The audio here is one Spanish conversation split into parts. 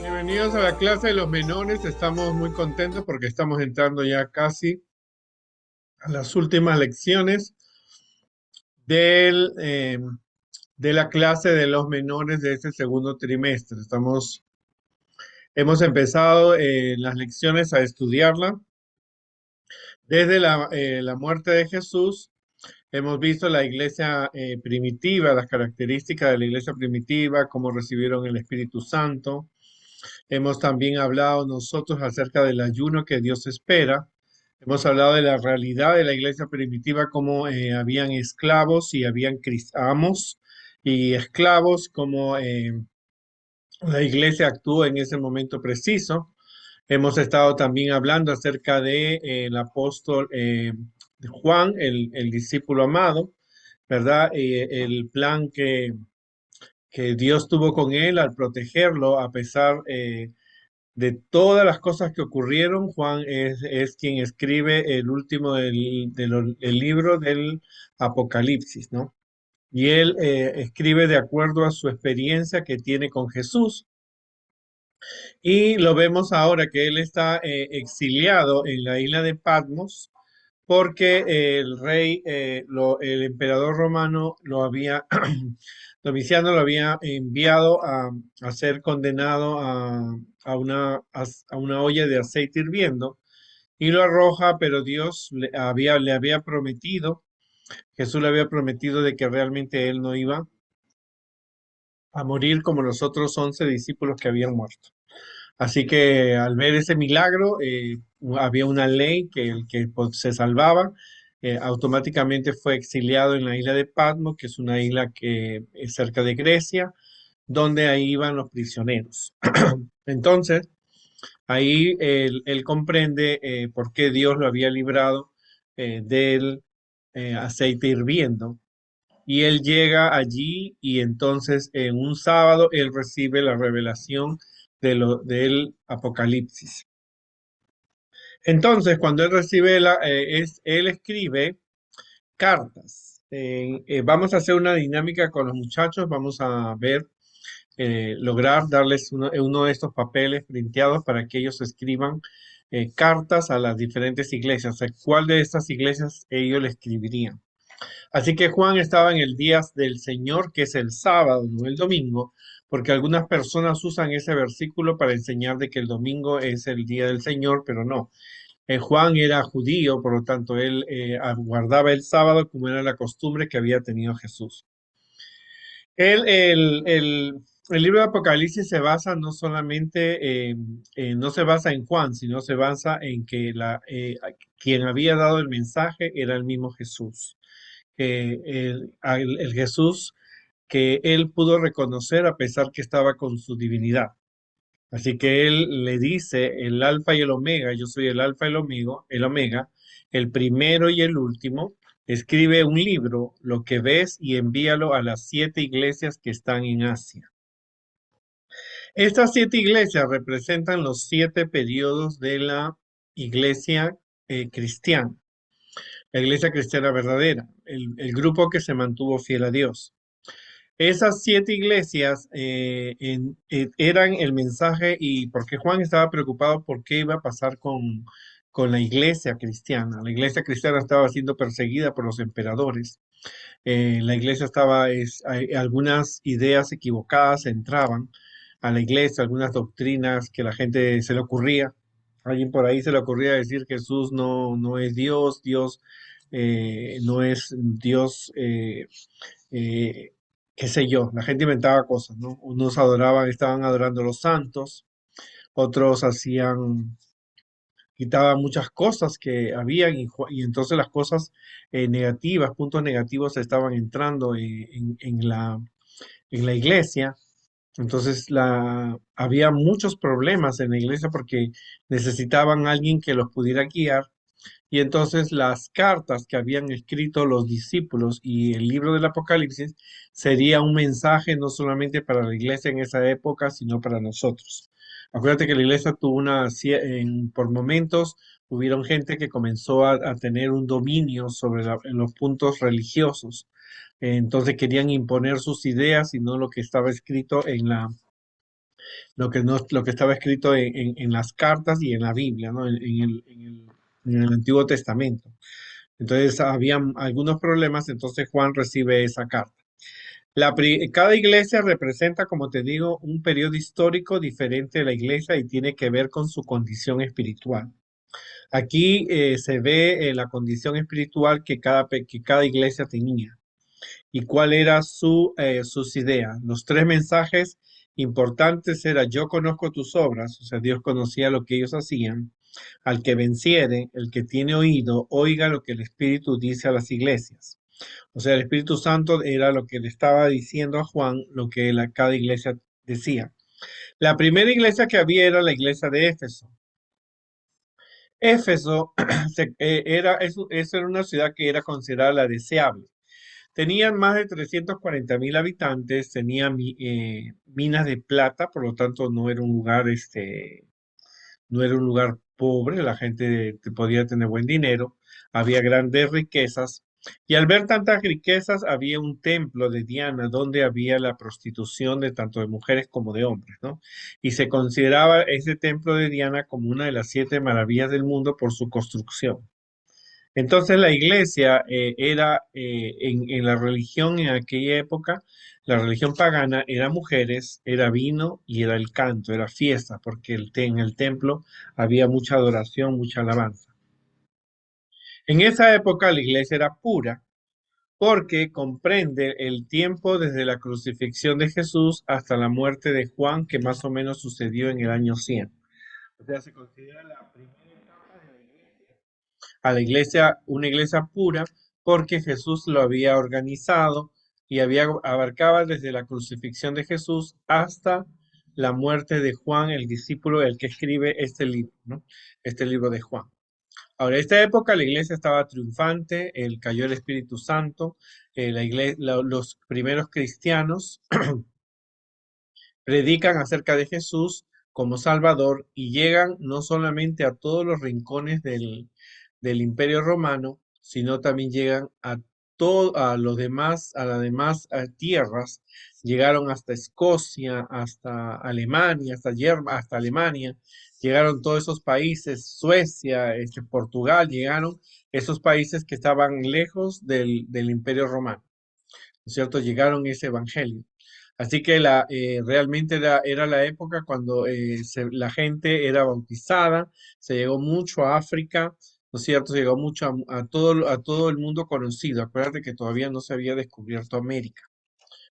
Bienvenidos a la clase de los menores. Estamos muy contentos porque estamos entrando ya casi a las últimas lecciones del, de la clase de los menores de este segundo trimestre. Hemos empezado las lecciones a estudiarla desde la muerte de Jesús. Hemos visto la iglesia primitiva, las características de la iglesia primitiva, cómo recibieron el Espíritu Santo. Hemos también hablado nosotros acerca del ayuno que Dios espera. Hemos hablado de la realidad de la iglesia primitiva, cómo habían esclavos y habían amos y esclavos, cómo la iglesia actuó en ese momento preciso. Hemos estado también hablando acerca de el apóstol Juan, el discípulo amado, ¿verdad? El plan que Dios tuvo con él al protegerlo a pesar de todas las cosas que ocurrieron. Juan es quien escribe el último el libro del Apocalipsis, ¿no? Y él escribe de acuerdo a su experiencia que tiene con Jesús. Y lo vemos ahora que él está exiliado en la isla de Patmos porque el rey, el emperador romano lo había, Domiciano lo había enviado a ser condenado a una olla de aceite hirviendo y lo arroja, pero Dios le había prometido, Jesús le había prometido de que realmente él no iba a morir como los otros 11 discípulos que habían muerto. Así que al ver ese milagro, había una ley que el que pues, se salvaba automáticamente fue exiliado en la isla de Patmos, que es una isla que es cerca de Grecia, donde ahí iban los prisioneros. Entonces, ahí él comprende por qué Dios lo había librado del aceite hirviendo. Y él llega allí y entonces en un sábado él recibe la revelación del Apocalipsis. Entonces, cuando él recibe él escribe cartas. Vamos a hacer una dinámica con los muchachos, vamos a ver, lograr darles uno de estos papeles printeados para que ellos escriban cartas a las diferentes iglesias. O sea, ¿cuál de estas iglesias ellos le escribirían? Así que Juan estaba en el día del Señor, que es el sábado, no el domingo, porque algunas personas usan ese versículo para enseñar de que el domingo es el día del Señor, pero no. Juan era judío, por lo tanto, él guardaba el sábado como era la costumbre que había tenido Jesús. Él, el libro de Apocalipsis se basa no solamente, no se basa en Juan, sino se basa en que quien había dado el mensaje era el mismo Jesús. El Jesús que él pudo reconocer a pesar que estaba con su divinidad. Así que él le dice el alfa y el omega, yo soy el alfa y el omega, el primero y el último. Escribe un libro, lo que ves, y envíalo a las 7 iglesias que están en Asia. Estas 7 iglesias representan los 7 periodos de la iglesia cristiana, la iglesia cristiana verdadera, el grupo que se mantuvo fiel a Dios. Esas 7 iglesias eran el mensaje y porque Juan estaba preocupado por qué iba a pasar con la iglesia cristiana. La iglesia cristiana estaba siendo perseguida por los emperadores. La iglesia algunas ideas equivocadas entraban a la iglesia, algunas doctrinas que la gente se le ocurría. Alguien por ahí se le ocurría decir que Jesús no es Dios, Dios no es Dios. Eh, Qué sé yo, la gente inventaba cosas, ¿no? Unos adoraban, estaban adorando a los santos, otros quitaban muchas cosas que habían y entonces las cosas negativas, puntos negativos estaban entrando en la iglesia. Entonces había muchos problemas en la iglesia porque necesitaban alguien que los pudiera guiar y entonces las cartas que habían escrito los discípulos y el libro del Apocalipsis sería un mensaje no solamente para la iglesia en esa época, sino para nosotros. Acuérdate que la iglesia tuvo por momentos, hubieron gente que comenzó a tener un dominio sobre los puntos religiosos. Entonces querían imponer sus ideas y no lo que estaba escrito en lo que estaba escrito en las cartas y en la Biblia, ¿no? En el Antiguo Testamento. Entonces, habían algunos problemas, entonces Juan recibe esa carta. Cada iglesia representa, como te digo, un periodo histórico diferente de la iglesia y tiene que ver con su condición espiritual. Aquí se ve la condición espiritual que cada iglesia tenía y cuál era sus ideas. Los tres mensajes importantes era: yo conozco tus obras, o sea, Dios conocía lo que ellos hacían. Al que venciere, el que tiene oído, oiga lo que el Espíritu dice a las iglesias. O sea, el Espíritu Santo era lo que le estaba diciendo a Juan, lo que cada iglesia decía. La primera iglesia que había era la iglesia de Éfeso. Éfeso eso era una ciudad que era considerada la deseable. Tenían más de 340.000 habitantes, tenían minas de plata, por lo tanto no era un lugar, no era un lugar pobre, la gente podía tener buen dinero, había grandes riquezas, y al ver tantas riquezas había un templo de Diana donde había la prostitución de tanto de mujeres como de hombres, ¿no? Y se consideraba ese templo de Diana como una de las siete maravillas del mundo por su construcción. Entonces la iglesia era en la religión en aquella época, la religión pagana era mujeres, era vino y era el canto, era fiesta, porque en el templo había mucha adoración, mucha alabanza. En esa época la iglesia era pura porque comprende el tiempo desde la crucifixión de Jesús hasta la muerte de Juan, que más o menos sucedió en el año 100. O sea, se considera la primera etapa de la iglesia, a la iglesia, una iglesia pura, porque Jesús lo había organizado y abarcaba desde la crucifixión de Jesús hasta la muerte de Juan, el discípulo, el que escribe este libro, ¿no? Este libro de Juan. Ahora, en esta época la iglesia estaba triunfante, cayó el Espíritu Santo, los primeros cristianos predican acerca de Jesús como Salvador y llegan no solamente a todos los rincones del Imperio Romano, sino también llegan a los demás, a las demás tierras. Llegaron hasta Escocia, hasta Alemania, hasta Alemania. Llegaron todos esos países, Suecia, Portugal, llegaron esos países que estaban lejos del Imperio Romano, ¿no es cierto? Llegaron ese evangelio. Así que realmente era la época cuando la gente era bautizada, se llegó mucho a África, ¿no es cierto? Se llegó mucho a todo el mundo conocido. Acuérdate que todavía no se había descubierto América.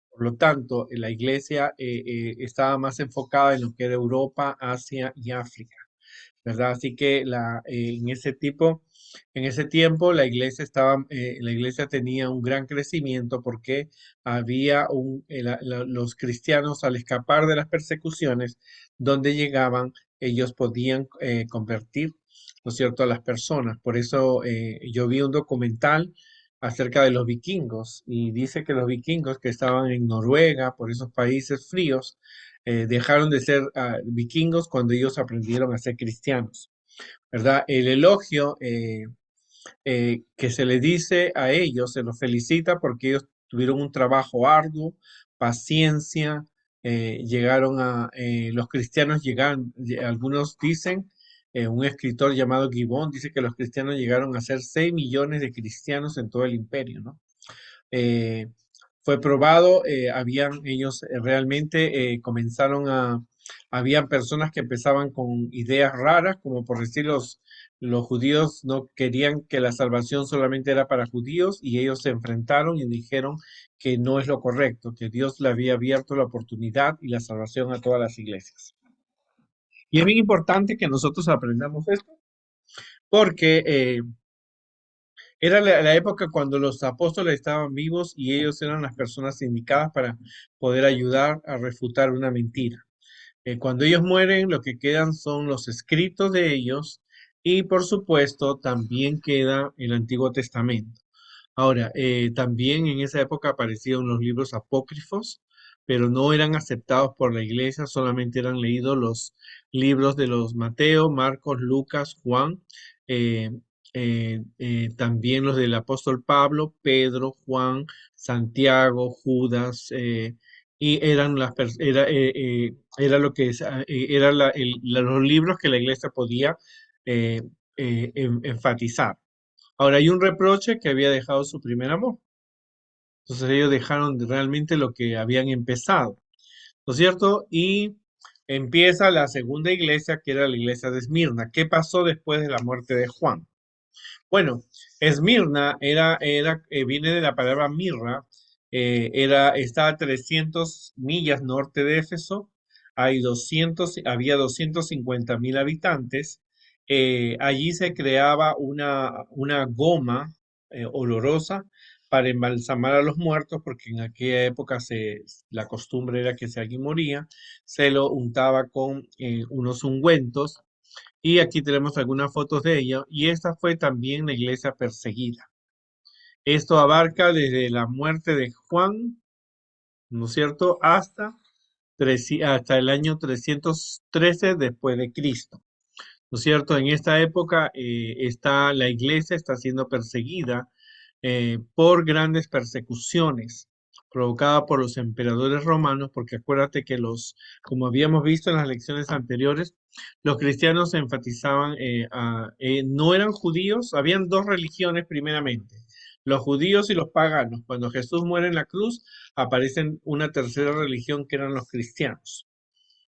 Por lo tanto, la iglesia estaba más enfocada en lo que era Europa, Asia y África. ¿Verdad? Así que en ese tiempo la iglesia tenía un gran crecimiento porque los cristianos al escapar de las persecuciones, donde llegaban, ellos podían convertir, ¿no es cierto?, a las personas. Por eso yo vi un documental acerca de los vikingos y dice que los vikingos que estaban en Noruega, por esos países fríos, dejaron de ser vikingos cuando ellos aprendieron a ser cristianos, ¿verdad? El elogio que se le dice a ellos, se los felicita porque ellos tuvieron un trabajo arduo, paciencia, los cristianos llegaron, algunos dicen, un escritor llamado Gibbon dice que los cristianos llegaron a ser 6 millones de cristianos en todo el imperio, ¿no? eh, Fue probado, ellos realmente habían personas que empezaban con ideas raras, como por decir los judíos no querían que la salvación solamente era para judíos y ellos se enfrentaron y dijeron que no es lo correcto, que Dios le había abierto la oportunidad y la salvación a todas las iglesias. Y es bien importante que nosotros aprendamos esto, porque era la época cuando los apóstoles estaban vivos y ellos eran las personas indicadas para poder ayudar a refutar una mentira. Cuando ellos mueren, lo que quedan son los escritos de ellos y por supuesto también queda el Antiguo Testamento. Ahora, también en esa época aparecieron los libros apócrifos, pero no eran aceptados por la iglesia, solamente eran leídos los libros de los Mateo, Marcos, Lucas, Juan, eh, también los del apóstol Pablo, Pedro, Juan, Santiago, Judas, y eran era lo que es, era los libros que la iglesia podía eh, enfatizar. Ahora, hay un reproche que había dejado su primer amor. Entonces ellos dejaron realmente lo que habían empezado, ¿no es cierto? Y empieza la segunda iglesia, que era la iglesia de Esmirna. ¿Qué pasó después de la muerte de Juan? Bueno, Esmirna viene de la palabra mirra, está a 300 millas norte de Éfeso, había 250.000 habitantes, allí se creaba una goma olorosa para embalsamar a los muertos, porque en aquella época la costumbre era que si alguien moría, se lo untaba con unos ungüentos y aquí tenemos algunas fotos de ella. Y esta fue también la iglesia perseguida. Esto abarca desde la muerte de Juan, ¿no es cierto?, hasta el año 313 después de Cristo. ¿No es cierto? En esta época la iglesia está siendo perseguida por grandes persecuciones provocadas por los emperadores romanos, porque acuérdate que como habíamos visto en las lecciones anteriores, los cristianos enfatizaban, no eran judíos, habían dos religiones primeramente, los judíos y los paganos. Cuando Jesús muere en la cruz, aparecen una tercera religión que eran los cristianos.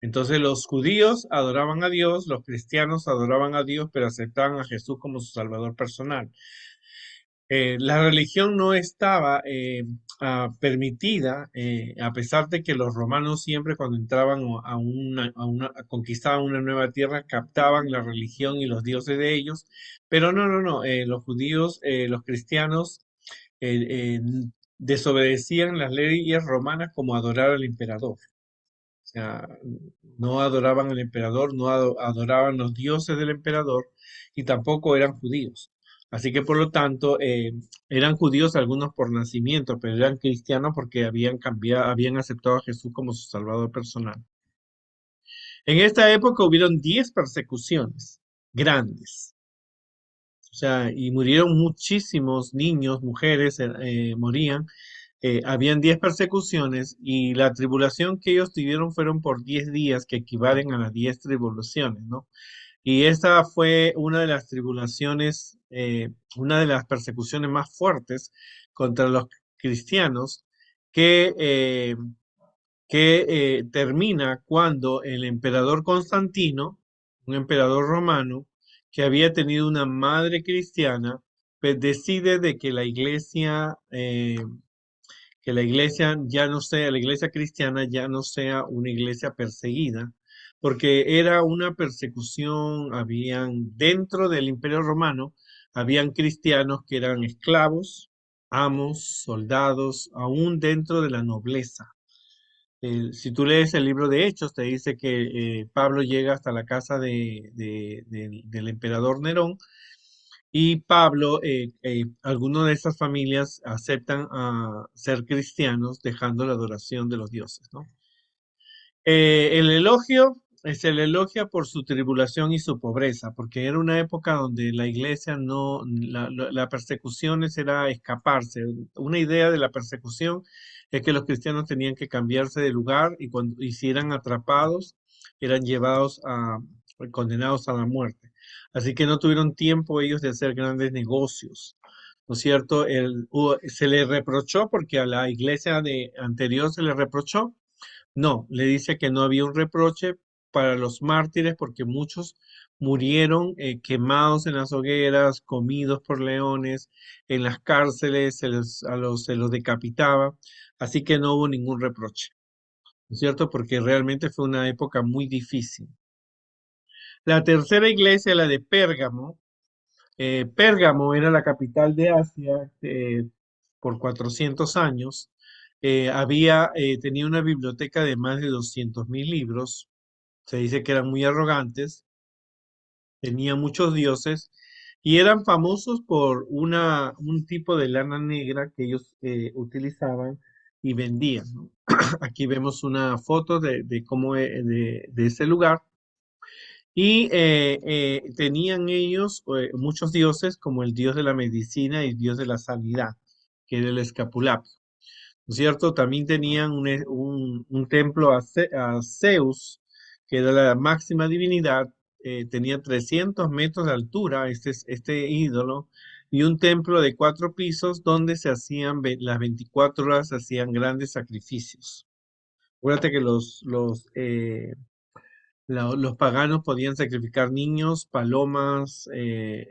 Entonces los judíos adoraban a Dios, los cristianos adoraban a Dios, pero aceptaban a Jesús como su Salvador personal. La religión no estaba permitida, a pesar de que los romanos siempre cuando entraban conquistaban una nueva tierra, captaban la religión y los dioses de ellos, pero no, los judíos, los cristianos eh, eh, desobedecían las leyes romanas como adorar al emperador. O sea, no adoraban al emperador, no adoraban los dioses del emperador y tampoco eran judíos. Así que por lo tanto, eran judíos algunos por nacimiento, pero eran cristianos porque habían aceptado a Jesús como su Salvador personal. En esta época hubieron 10 persecuciones grandes. O sea, y murieron muchísimos niños, mujeres, morían. Habían 10 persecuciones y la tribulación que ellos tuvieron fueron por 10 días, que equivalen a las 10 tribulaciones, ¿no? Y esta fue una de las tribulaciones, una de las persecuciones más fuertes contra los cristianos que, eh, que termina cuando el emperador Constantino, un emperador romano, que había tenido una madre cristiana, pues decide de que la iglesia ya no sea, la iglesia cristiana ya no sea una iglesia perseguida, porque era una persecución, dentro del Imperio Romano, habían cristianos que eran esclavos, amos, soldados, aún dentro de la nobleza. Si tú lees el libro de Hechos, te dice que Pablo llega hasta la casa del emperador Nerón y Pablo, algunas de estas familias aceptan a ser cristianos dejando la adoración de los dioses, ¿no? El elogio se le elogia por su tribulación y su pobreza, porque era una época donde la iglesia no, la persecución era escaparse. Una idea de la persecución es que los cristianos tenían que cambiarse de lugar y si eran atrapados, eran condenados a la muerte. Así que no tuvieron tiempo ellos de hacer grandes negocios. ¿No es cierto? Se le reprochó porque a la iglesia anterior se le reprochó. No, le dice que no había un reproche para los mártires porque muchos murieron quemados en las hogueras, comidos por leones, en las cárceles, se los decapitaba, así que no hubo ningún reproche, ¿no es cierto? Porque realmente fue una época muy difícil. La tercera iglesia, la de Pérgamo, Pérgamo era la capital de Asia por 400 años. Tenía una biblioteca de más de 200.000 libros. Se dice que eran muy arrogantes, tenían muchos dioses y eran famosos por un tipo de lana negra que ellos utilizaban y vendían, ¿no? Aquí vemos una foto de ese lugar. Y tenían ellos muchos dioses como el dios de la medicina y el dios de la sanidad, que era el Escapulario. ¿no es cierto? También tenían un templo a Zeus, que era la máxima divinidad, tenía 300 metros de altura, este ídolo, y un templo de 4 pisos donde se hacían, las 24 horas se hacían grandes sacrificios. Acuérdate que los paganos podían sacrificar niños, palomas,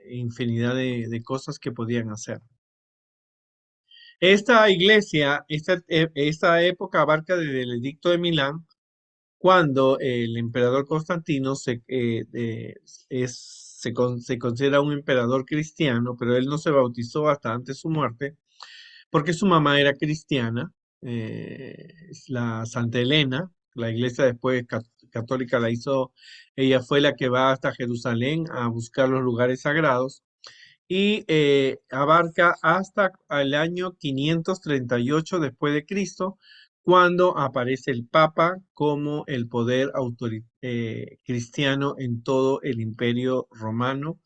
infinidad de cosas que podían hacer. Esta iglesia, esta época abarca desde el Edicto de Milán, cuando el emperador Constantino se considera un emperador cristiano, pero él no se bautizó hasta antes de su muerte, porque su mamá era cristiana, es la Santa Elena. La iglesia después católica la hizo, ella fue la que va hasta Jerusalén a buscar los lugares sagrados y abarca hasta el año 538 después de Cristo, cuando aparece el Papa como el poder cristiano en todo el Imperio Romano,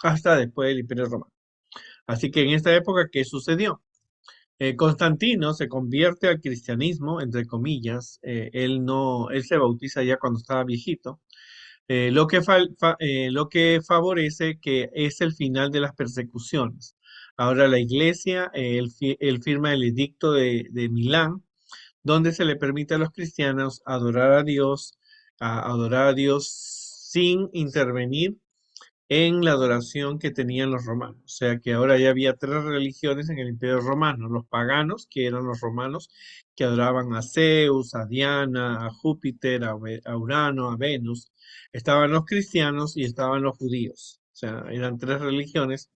hasta después del Imperio Romano. Así que en esta época, ¿qué sucedió? Constantino se convierte al cristianismo, entre comillas. Él no, él se bautiza ya cuando estaba viejito, lo que favorece que es el final de las persecuciones. Ahora la iglesia, él firma el edicto de Milán, donde se le permite a los cristianos adorar a Dios sin intervenir en la adoración que tenían los romanos. O sea que ahora ya había 3 religiones en el Imperio Romano: los paganos, que eran los romanos, que adoraban a Zeus, a Diana, a Júpiter, a Urano, a Venus. Estaban los cristianos y estaban los judíos. O sea, eran 3 religiones,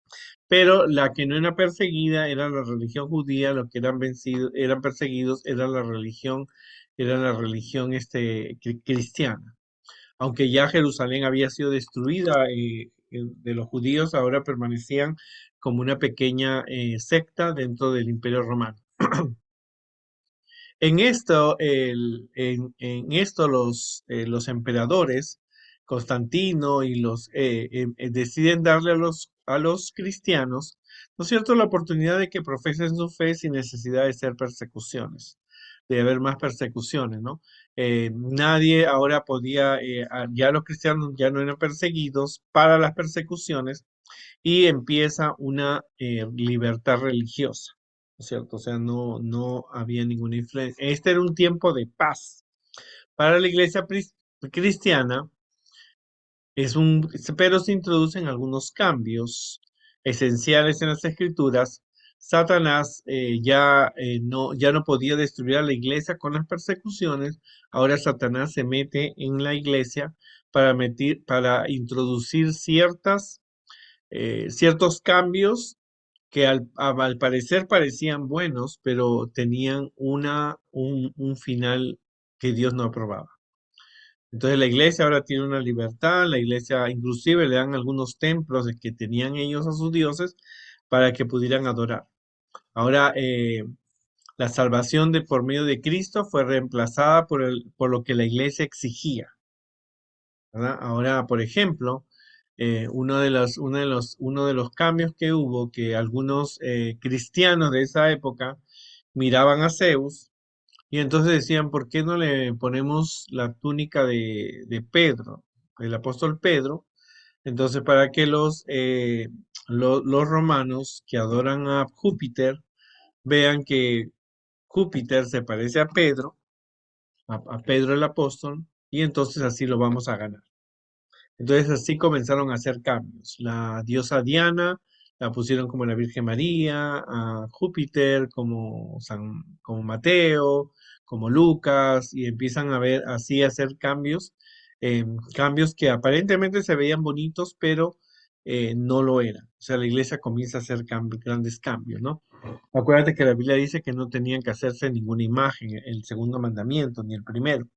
pero la que no era perseguida era la religión judía. Los que eran vencidos, eran perseguidos, era la religión cristiana. Aunque ya Jerusalén había sido destruida de los judíos, ahora permanecían como una pequeña secta dentro del Imperio Romano. En esto los emperadores, Constantino y deciden darle a los cristianos, ¿no es cierto?, la oportunidad de que profesen su fe sin necesidad de ser persecuciones, de haber más persecuciones, ¿no? Nadie ahora podía, ya los cristianos ya no eran perseguidos para las persecuciones, y empieza una libertad religiosa, ¿no es cierto? O sea, no había ninguna influencia. Este era un tiempo de paz. Para la iglesia cristiana, pero se introducen algunos cambios esenciales en las escrituras. Satanás ya no podía destruir a la iglesia con las persecuciones. Ahora Satanás se mete en la iglesia para introducir ciertos cambios que al parecer parecían buenos, pero tenían un final que Dios no aprobaba. Entonces la iglesia ahora tiene una libertad. La iglesia inclusive le dan algunos templos de que tenían ellos a sus dioses para que pudieran adorar. Ahora la salvación por medio de Cristo fue reemplazada por lo que la iglesia exigía, ¿verdad? Ahora, por ejemplo, uno de los cambios que hubo, que algunos cristianos de esa época miraban a Zeus y entonces decían: ¿por qué no le ponemos la túnica de Pedro, el apóstol Pedro? Entonces, para que los romanos que adoran a Júpiter vean que Júpiter se parece a Pedro, a Pedro el apóstol, y entonces así lo vamos a ganar. Entonces así comenzaron a hacer cambios. La diosa Diana la pusieron como la Virgen María, a Júpiter como Mateo, como Lucas, y empiezan a ver así a hacer cambios que aparentemente se veían bonitos, pero no lo eran. O sea, la iglesia comienza a hacer grandes cambios, ¿no? Acuérdate que la Biblia dice que no tenían que hacerse ninguna imagen, el segundo mandamiento, ni el primero.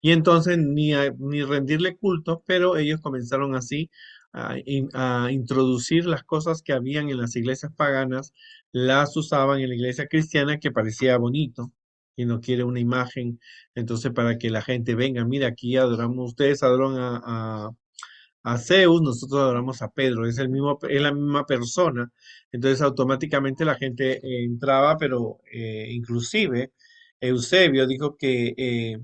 Y entonces ni rendirle culto, pero ellos comenzaron así a introducir las cosas que habían en las iglesias paganas, las usaban en la iglesia cristiana, que parecía bonito, y no quiere una imagen. Entonces, para que la gente venga: mira, aquí adoramos, ustedes adoran a Zeus, nosotros adoramos a Pedro, es el mismo, es la misma persona. Entonces automáticamente la gente entraba, pero inclusive Eusebio dijo que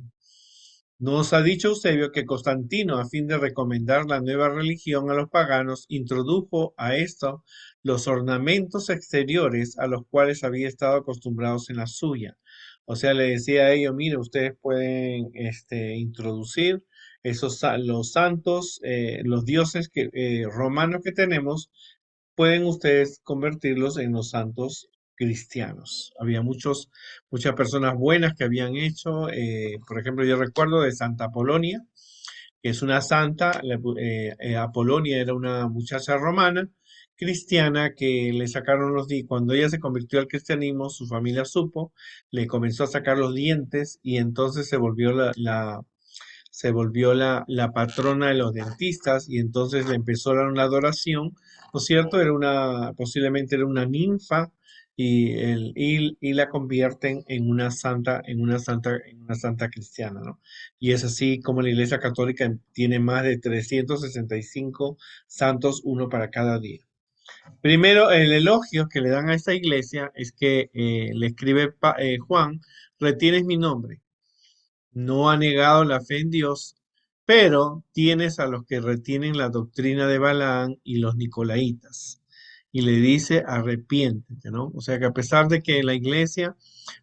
nos ha dicho Eusebio que Constantino, a fin de recomendar la nueva religión a los paganos, introdujo a esto los ornamentos exteriores a los cuales había estado acostumbrados en la suya. O sea, le decía a ellos, mire, ustedes pueden introducir los santos, los dioses romanos que tenemos, pueden ustedes convertirlos en los santos cristianos. Había muchas personas buenas que habían hecho, por ejemplo, yo recuerdo de Santa Apolonia, que es una santa, Apolonia era una muchacha romana cristiana que le sacaron cuando ella se convirtió al cristianismo, su familia supo, le comenzó a sacar los dientes y entonces se volvió la patrona de los dentistas y entonces le empezó a dar una adoración, ¿no es cierto? Posiblemente era una ninfa y la convierten en una santa cristiana, ¿no? Y es así como la Iglesia Católica tiene más de 365 santos, uno para cada día. Primero, el elogio que le dan a esta iglesia es que le escribe Juan, retienes mi nombre, no ha negado la fe en Dios, pero tienes a los que retienen la doctrina de Balaán y los nicolaitas. Y le dice, arrepiéntete, ¿no? O sea que a pesar de que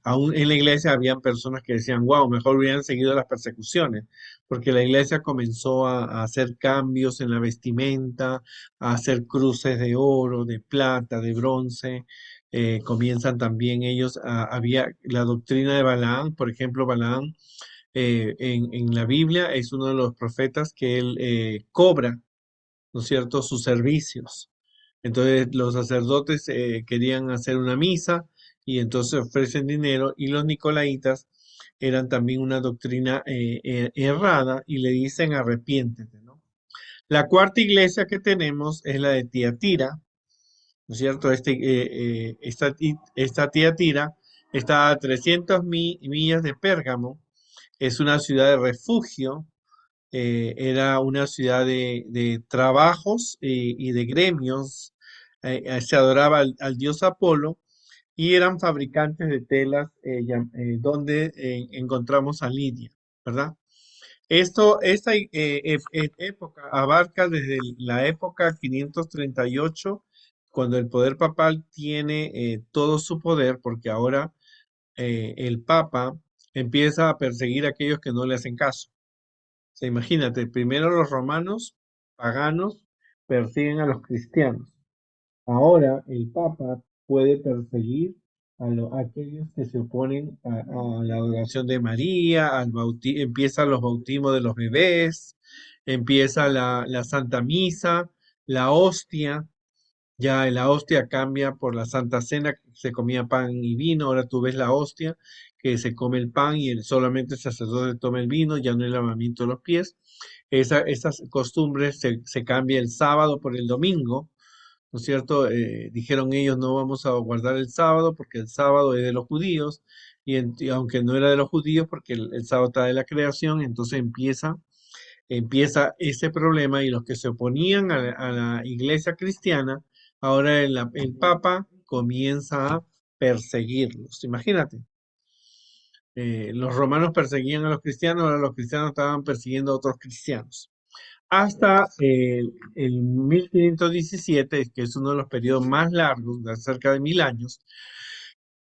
aún en la iglesia habían personas que decían, wow, mejor hubieran seguido las persecuciones, porque la iglesia comenzó a hacer cambios en la vestimenta, a hacer cruces de oro, de plata, de bronce. Comienzan también ellos, había la doctrina de Balaán, por ejemplo, Balaán en la Biblia es uno de los profetas que él cobra, ¿no es cierto?, sus servicios. Entonces los sacerdotes querían hacer una misa y entonces ofrecen dinero y los nicolaitas eran también una doctrina errada y le dicen arrepiéntete, ¿no? La cuarta iglesia que tenemos es la de Tiatira, ¿no es cierto? Esta Tiatira está a 300 millas de Pérgamo, es una ciudad de refugio, era una ciudad de trabajos y de gremios, se adoraba al dios Apolo y eran fabricantes de telas donde encontramos a Lidia, ¿verdad? Esta época abarca desde la época 538, cuando el poder papal tiene todo su poder, porque ahora el papa empieza a perseguir a aquellos que no le hacen caso. O sea, imagínate, primero los romanos paganos persiguen a los cristianos. Ahora el Papa puede perseguir a aquellos que se oponen a la adoración de María, empiezan los bautismos de los bebés, empieza la Santa Misa, la hostia. Ya la hostia cambia por la Santa Cena, que se comía pan y vino, ahora tú ves la hostia, que se come el pan y solamente el sacerdote toma el vino, ya no hay lavamiento de los pies. Esas costumbres se cambia el sábado por el domingo, ¿no es cierto? Dijeron ellos, no vamos a guardar el sábado porque el sábado es de los judíos, y aunque no era de los judíos porque el sábado está de la creación, entonces empieza ese problema y los que se oponían a la iglesia cristiana, ahora el Papa comienza a perseguirlos. Imagínate, los romanos perseguían a los cristianos, ahora los cristianos estaban persiguiendo a otros cristianos. Hasta el 1517, que es uno de los periodos más largos, de cerca de 1000 años,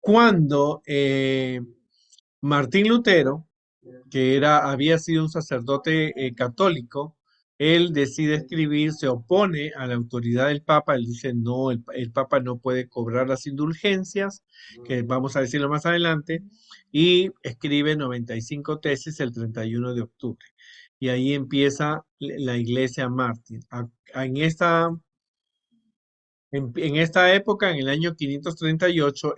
cuando Martín Lutero, que había sido un sacerdote católico, él decide escribir, se opone a la autoridad del Papa, él dice, no, el Papa no puede cobrar las indulgencias, que vamos a decirlo más adelante, y escribe 95 tesis el 31 de octubre. Y ahí empieza la iglesia mártir. En esta época, en el año 538,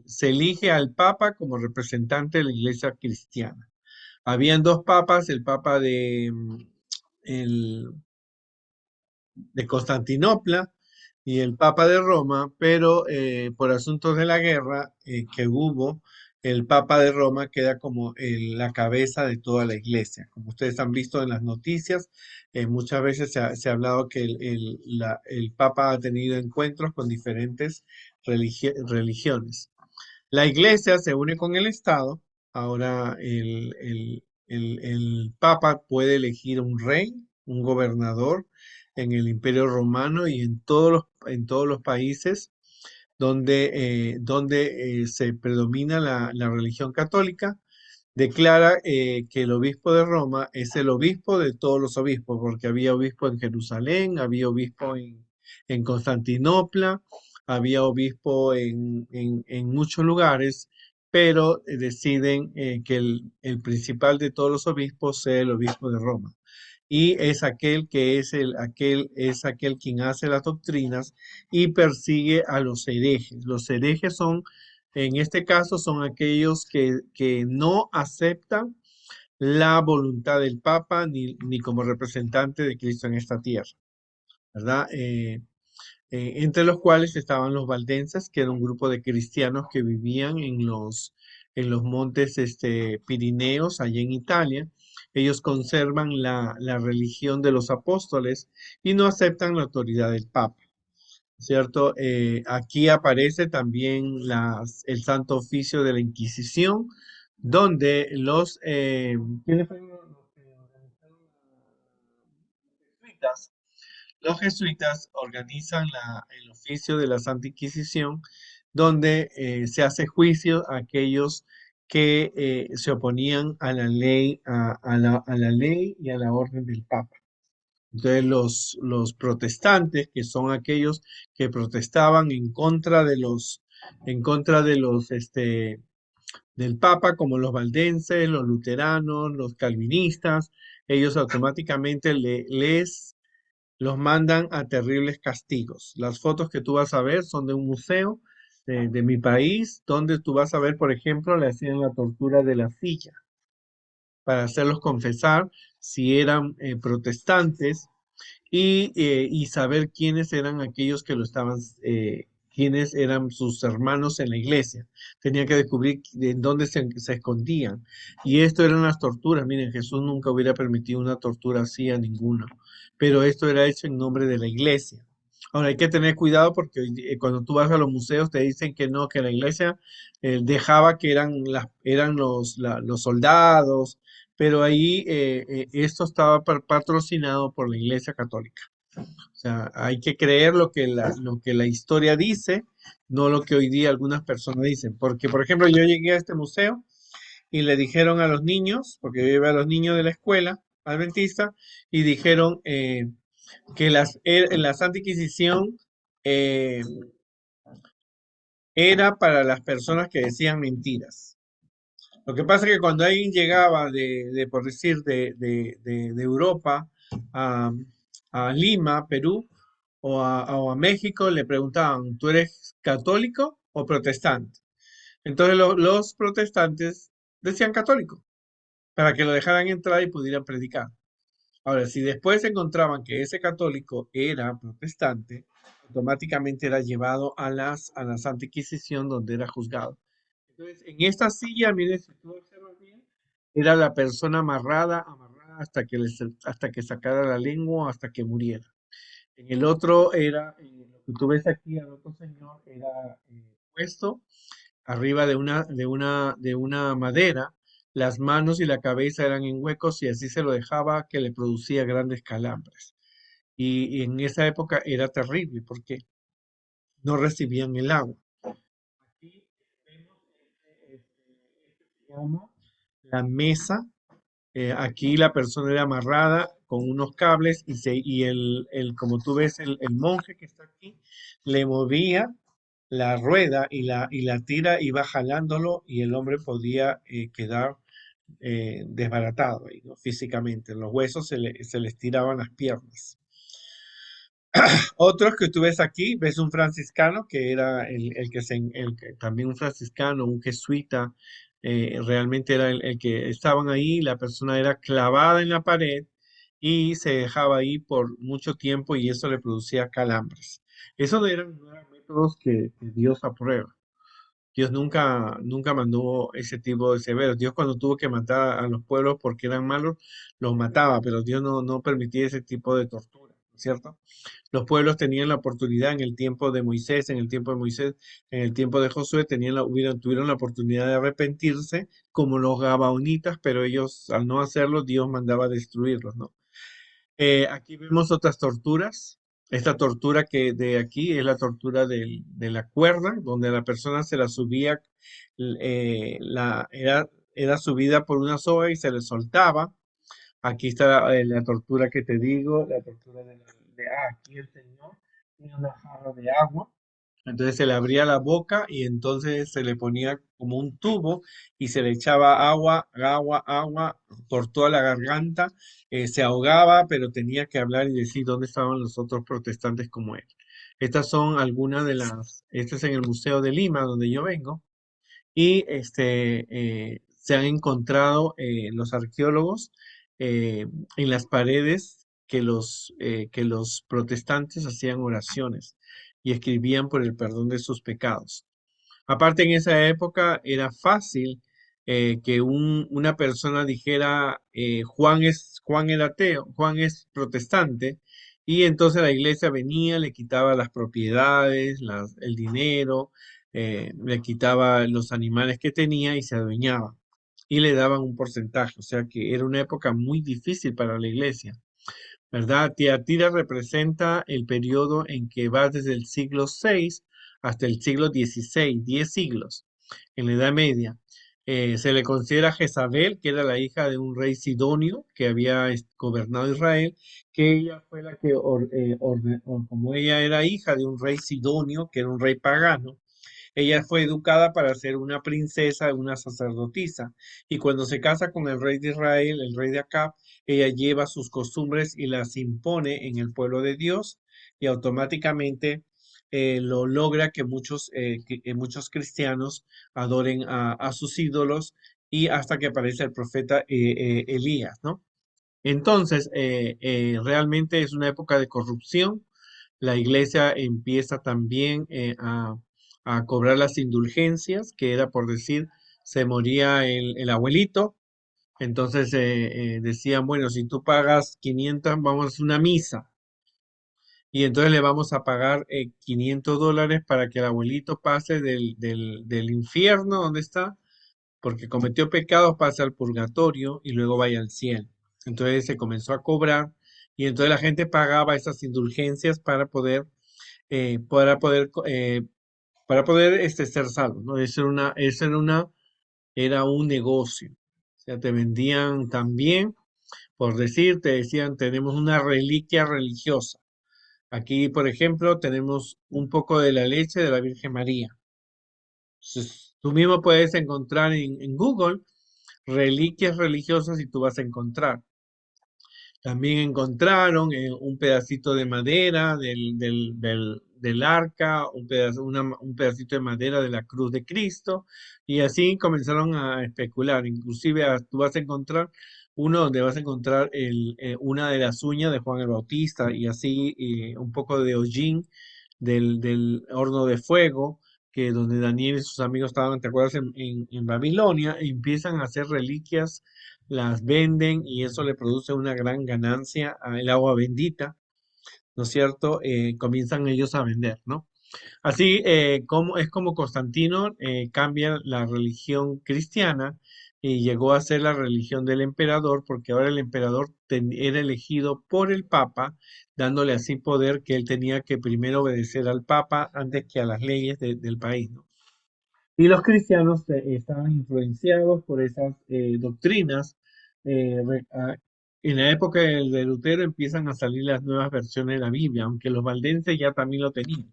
se elige al Papa como representante de la iglesia cristiana. Habían dos papas, el papa el- de Constantinopla y el papa de Roma, pero por asuntos de la guerra que hubo el Papa de Roma queda como la cabeza de toda la iglesia. Como ustedes han visto en las noticias, muchas veces se ha hablado que el Papa ha tenido encuentros con diferentes religiones. La iglesia se une con el Estado. Ahora el Papa puede elegir un rey, un gobernador en el Imperio Romano y en todos los países donde se predomina la religión católica. Declara que el obispo de Roma es el obispo de todos los obispos, porque había obispo en Jerusalén, había obispo en Constantinopla, había obispo en muchos lugares, pero deciden que el principal de todos los obispos sea el obispo de Roma. Y es aquel que es aquel quien hace las doctrinas y persigue a los herejes. Los herejes son, en este caso, son aquellos que no aceptan la voluntad del Papa ni como representante de Cristo en esta tierra, ¿verdad? Entre los cuales estaban los valdenses, que era un grupo de cristianos que vivían en los montes Pirineos, allá en Italia. Ellos conservan la religión de los apóstoles y no aceptan la autoridad del Papa. ¿Cierto? Aquí aparece también el Santo Oficio de la Inquisición, donde ¿quiénes fueron los que organizaron los jesuitas? Los jesuitas organizan el oficio de la Santa Inquisición, donde se hace juicio a aquellos que se oponían a la ley, a la ley y a la orden del Papa. Entonces los protestantes, que son aquellos que protestaban en contra de del Papa, como los valdenses, los luteranos, los calvinistas, ellos automáticamente los mandan a terribles castigos. Las fotos que tú vas a ver son de un museo de mi país, donde tú vas a ver, por ejemplo, le hacían la tortura de la silla para hacerlos confesar si eran protestantes y saber quiénes eran aquellos que lo estaban, quiénes eran sus hermanos en la iglesia. Tenía que descubrir en dónde se escondían. Y esto eran las torturas. Miren, Jesús nunca hubiera permitido una tortura así a ninguno, pero esto era hecho en nombre de la iglesia. Ahora hay que tener cuidado porque cuando tú vas a los museos te dicen que no, que la iglesia dejaba que eran los soldados, pero ahí esto estaba patrocinado por la Iglesia Católica. O sea, hay que creer lo que la historia dice, no lo que hoy día algunas personas dicen. Porque, por ejemplo, yo llegué a este museo y le dijeron a los niños, porque yo llevé a los niños de la escuela adventista, y dijeron que la Santa Inquisición eh, era para las personas que decían mentiras. Lo que pasa es que cuando alguien llegaba por decir, de Europa a, a Lima, Perú, o a México, le preguntaban, ¿tú eres católico o protestante? Entonces los protestantes decían católico, para que lo dejaran entrar y pudieran predicar. Ahora, si después encontraban que ese católico era protestante, automáticamente era llevado a la Santa Inquisición, donde era juzgado. Entonces, en esta silla, mire, si tú observas bien, era la persona amarrada hasta que sacara la lengua, hasta que muriera. En el otro era, lo que tú ves aquí, al otro señor, era puesto arriba de una madera. Las manos y la cabeza eran en huecos y así se lo dejaba que le producía grandes calambres. Y en esa época era terrible porque no recibían el agua. Aquí vemos se llama la mesa. Aquí la persona era amarrada con unos cables como tú ves, el monje que está aquí, le movía la rueda y la tira iba jalándolo y el hombre podía quedar desbaratado ahí, ¿no? Físicamente. Los huesos se les tiraban las piernas. Otros que tú ves aquí, ves un franciscano que era también un franciscano, un jesuita, realmente era el que estaban ahí, la persona era clavada en la pared y se dejaba ahí por mucho tiempo y eso le producía calambres. Esos no eran métodos que Dios aprueba. Dios nunca mandó ese tipo de severos. Dios cuando tuvo que matar a los pueblos porque eran malos, los mataba, pero Dios no permitía ese tipo de tortura, ¿cierto? Los pueblos tenían la oportunidad en el tiempo de Moisés, en el tiempo de Moisés, en el tiempo de Josué, tuvieron la oportunidad de arrepentirse como los gabaonitas, pero ellos al no hacerlo, Dios mandaba destruirlos, ¿no? Aquí vemos otras torturas. Esta tortura que de aquí es la tortura de la cuerda, donde la persona se la subía, era subida por una soga y se le soltaba. Aquí está la tortura que te digo, la tortura aquí el Señor tiene una jarra de agua. Entonces se le abría la boca y entonces se le ponía como un tubo y se le echaba agua, agua, agua por toda la garganta. Se ahogaba, pero tenía que hablar y decir dónde estaban los otros protestantes como él. Estas son algunas esto es en el Museo de Lima, donde yo vengo, y se han encontrado los arqueólogos en las paredes que los protestantes hacían oraciones y escribían por el perdón de sus pecados. Aparte, en esa época era fácil que una persona dijera Juan era ateo, Juan es protestante, y entonces la iglesia venía, le quitaba las propiedades, el dinero, le quitaba los animales que tenía y se adueñaba. Y le daban un porcentaje, o sea que era una época muy difícil para la iglesia. ¿Verdad? Tiatira representa el periodo en que va desde el siglo VI hasta el siglo XVI, 10 siglos, en la Edad Media. Se le considera Jezabel, que era la hija de un rey sidonio que había gobernado Israel, que ella fue la que, como ella era hija de un rey sidonio, que era un rey pagano, ella fue educada para ser una princesa, una sacerdotisa, y cuando se casa con el rey de Israel, el rey de Acab, ella lleva sus costumbres y las impone en el pueblo de Dios, y automáticamente lo logra que muchos cristianos adoren a sus ídolos y hasta que aparece el profeta Elías, ¿no? Entonces, realmente es una época de corrupción. La iglesia empieza también a cobrar las indulgencias, que era por decir, se moría el abuelito. Entonces decían, bueno, si tú pagas 500, vamos a hacer una misa. Y entonces le vamos a pagar $500 para que el abuelito pase del infierno donde está porque cometió pecados, pasa al purgatorio y luego vaya al cielo. Entonces se comenzó a cobrar y entonces la gente pagaba esas indulgencias eh, para poder, eh, para poder ser salvo, ¿no? Era un negocio. O sea, te vendían también, por decir, te decían, tenemos una reliquia religiosa. Aquí, por ejemplo, tenemos un poco de la leche de la Virgen María. Entonces, tú mismo puedes encontrar en Google reliquias religiosas y tú vas a encontrar. También encontraron un pedacito de madera del arca, un pedacito de madera de la cruz de Cristo, y así comenzaron a especular. Inclusive tú vas a encontrar uno donde vas a encontrar una de las uñas de Juan el Bautista y así un poco de hollín del horno de fuego, que donde Daniel y sus amigos estaban, ¿te acuerdas? En Babilonia, e empiezan a hacer reliquias, las venden y eso le produce una gran ganancia al agua bendita, ¿no es cierto? Comienzan ellos a vender, ¿no? Así es como Constantino cambia la religión cristiana y llegó a ser la religión del emperador, porque ahora el emperador era elegido por el papa, dándole así poder que él tenía que primero obedecer al papa antes que a las leyes del país, ¿no? Y los cristianos estaban influenciados por esas doctrinas. En la época de Lutero empiezan a salir las nuevas versiones de la Biblia, aunque los valdenses ya también lo tenían.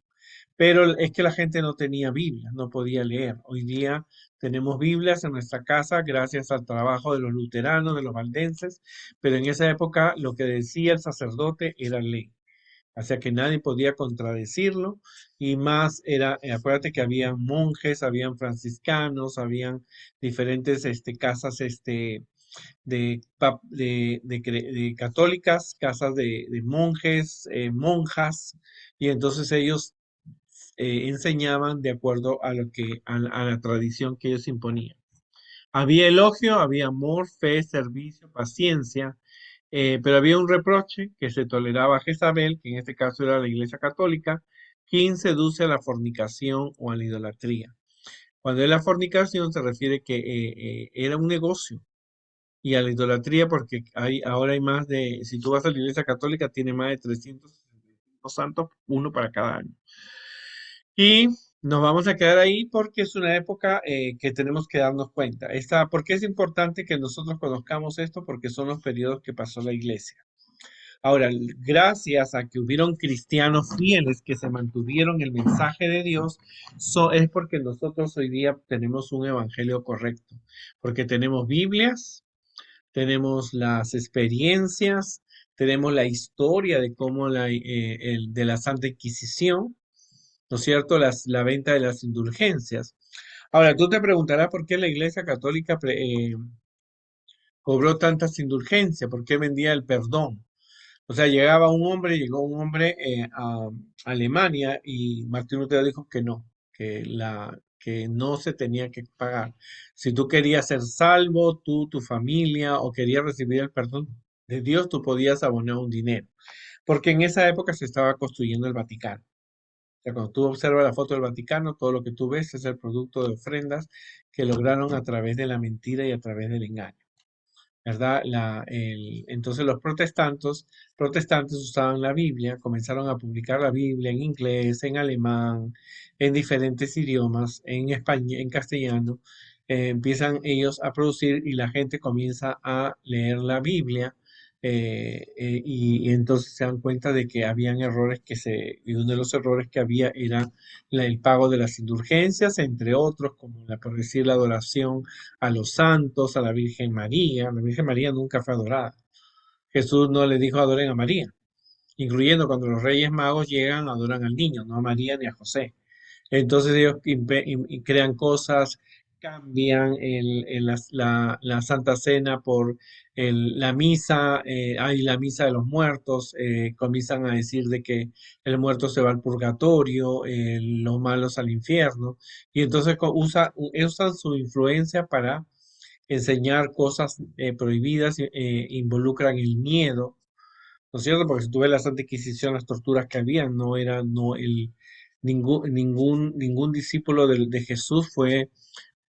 Pero es que la gente no tenía Biblia, no podía leer. Hoy día tenemos Biblias en nuestra casa gracias al trabajo de los luteranos, de los valdenses, pero en esa época lo que decía el sacerdote era ley. O sea que nadie podía contradecirlo y más era, acuérdate que habían monjes, habían franciscanos, habían diferentes casas de católicas, casas de monjes, monjas, y entonces ellos enseñaban de acuerdo a a la tradición que ellos imponían. Había elogio, había amor, fe, servicio, paciencia, pero había un reproche que se toleraba a Jezabel, que en este caso era la Iglesia Católica, quien seduce a la fornicación o a la idolatría. Cuando es la fornicación se refiere que era un negocio y a la idolatría porque ahora hay más de, si tú vas a la Iglesia Católica, tiene más de 365 santos, uno para cada año. Y nos vamos a quedar ahí porque es una época que tenemos que darnos cuenta. ¿Por qué es importante que nosotros conozcamos esto? Porque son los periodos que pasó la iglesia. Ahora, gracias a que hubieron cristianos fieles que se mantuvieron el mensaje de Dios, es porque nosotros hoy día tenemos un evangelio correcto, porque tenemos Biblias, tenemos las experiencias, tenemos la historia de cómo de la Santa Inquisición, ¿no es cierto? La venta de las indulgencias. Ahora, tú te preguntarás por qué la Iglesia Católica cobró tantas indulgencias, por qué vendía el perdón. O sea, llegó un hombre a Alemania y Martín Lutero dijo que no, que no se tenía que pagar. Si tú querías ser salvo, tú, tu familia, o querías recibir el perdón de Dios, tú podías abonar un dinero. Porque en esa época se estaba construyendo el Vaticano. O sea, cuando tú observas la foto del Vaticano, todo lo que tú ves es el producto de ofrendas que lograron a través de la mentira y a través del engaño. ¿Verdad? Entonces los protestantes usaban la Biblia, comenzaron a publicar la Biblia en inglés, en alemán, en diferentes idiomas, en español, en castellano. Empiezan ellos a producir y la gente comienza a leer la Biblia y entonces se dan cuenta de que habían errores y uno de los errores que había era el pago de las indulgencias, entre otros, como por decir la adoración a los santos, a la Virgen María. La Virgen María nunca fue adorada. Jesús no le dijo adoren a María, incluyendo cuando los Reyes Magos llegan, adoran al niño, no a María ni a José. Entonces ellos crean cosas, cambian la Santa Cena por la misa, hay la misa de los muertos, comienzan a decir de que el muerto se va al purgatorio, los malos al infierno, y entonces usan su influencia para enseñar cosas prohibidas, involucran el miedo, ¿no es cierto? Porque si tú ves la Santa Inquisición, las torturas que había, no era, no, ningún discípulo de Jesús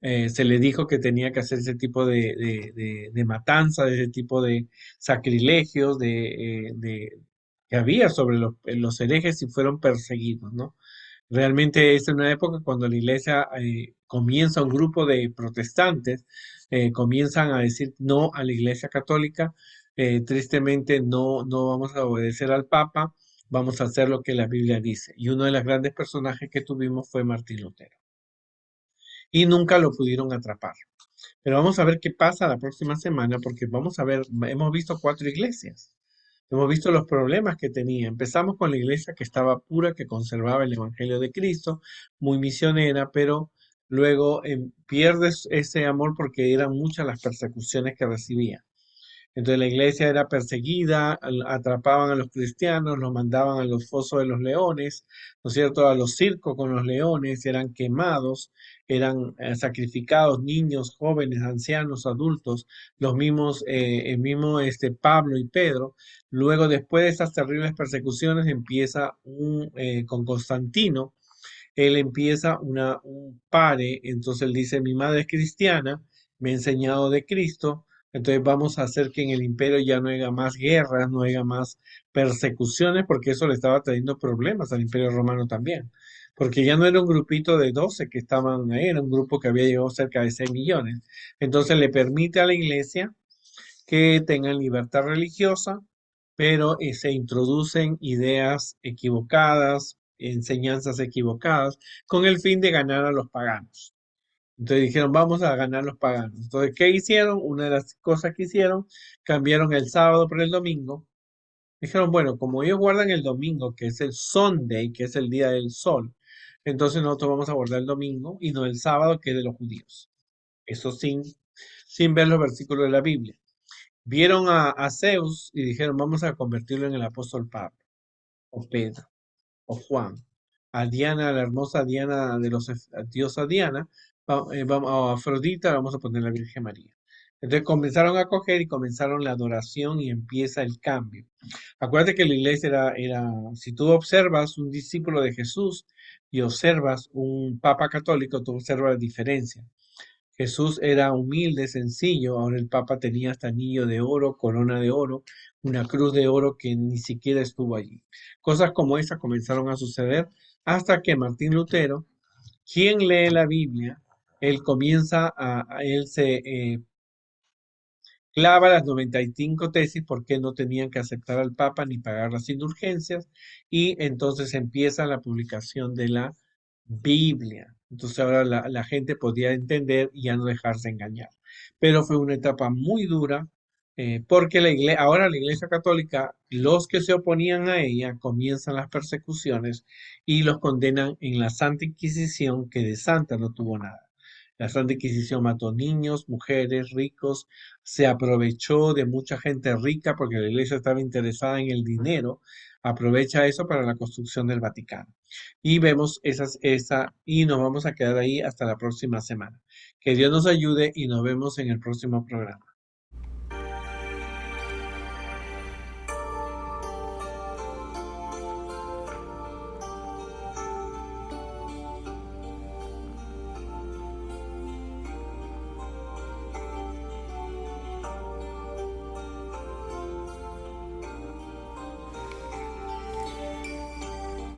se le dijo que tenía que hacer ese tipo de matanza, de ese tipo de sacrilegios, que había sobre los herejes y fueron perseguidos, ¿no? Realmente es en una época cuando la iglesia comienza un grupo de protestantes, comienzan a decir no a la iglesia católica, tristemente no vamos a obedecer al Papa, vamos a hacer lo que la Biblia dice. Y uno de los grandes personajes que tuvimos fue Martín Lutero. Y nunca lo pudieron atrapar. Pero vamos a ver qué pasa la próxima semana, porque vamos a ver, hemos visto 4 iglesias. Hemos visto los problemas que tenía. Empezamos con la iglesia que estaba pura, que conservaba el Evangelio de Cristo, muy misionera, pero luego pierdes ese amor porque eran muchas las persecuciones que recibía. Entonces la iglesia era perseguida, atrapaban a los cristianos, los mandaban a los fosos de los leones, ¿no es cierto? A los circos con los leones, eran quemados, eran sacrificados niños, jóvenes, ancianos, adultos, el mismo Pablo y Pedro. Luego, después de esas terribles persecuciones, empieza con Constantino, él empieza un pare, entonces él dice, mi madre es cristiana, me ha enseñado de Cristo, entonces vamos a hacer que en el imperio ya no haya más guerras, no haya más persecuciones, porque eso le estaba trayendo problemas al imperio romano también, porque ya no era un grupito de 12 que estaban ahí, era un grupo que había llegado cerca de 6 millones. Entonces le permite a la iglesia que tengan libertad religiosa, pero se introducen ideas equivocadas, enseñanzas equivocadas, con el fin de ganar a los paganos. Entonces dijeron, vamos a ganar los paganos. Entonces, ¿qué hicieron? Una de las cosas que hicieron, cambiaron el sábado por el domingo. Dijeron, bueno, como ellos guardan el domingo, que es el Sunday, que es el día del sol, entonces nosotros vamos a guardar el domingo y no el sábado, que es de los judíos. Eso sin ver los versículos de la Biblia. Vieron a Zeus y dijeron, vamos a convertirlo en el apóstol Pablo, o Pedro, o Juan. a Diana, la hermosa Diana de los diosa Diana, vamos a Afrodita, vamos a poner la Virgen María. Entonces comenzaron a coger y comenzaron la adoración y empieza el cambio. Acuérdate que la iglesia si tú observas un discípulo de Jesús y observas un papa católico, tú observas la diferencia. Jesús era humilde, sencillo, ahora el papa tenía hasta anillo de oro, corona de oro, una cruz de oro que ni siquiera estuvo allí. Cosas como esas comenzaron a suceder hasta que Martín Lutero, quien lee la Biblia, él comienza él se clava las 95 tesis porque no tenían que aceptar al Papa ni pagar las indulgencias y entonces empieza la publicación de la Biblia. Entonces ahora la gente podía entender y ya no dejarse engañar. Pero fue una etapa muy dura porque ahora la Iglesia Católica, los que se oponían a ella, comienzan las persecuciones y los condenan en la Santa Inquisición, que de santa no tuvo nada. La Santa Inquisición mató niños, mujeres, ricos, se aprovechó de mucha gente rica porque la iglesia estaba interesada en el dinero, aprovecha eso para la construcción del Vaticano. Y vemos y nos vamos a quedar ahí hasta la próxima semana. Que Dios nos ayude y nos vemos en el próximo programa.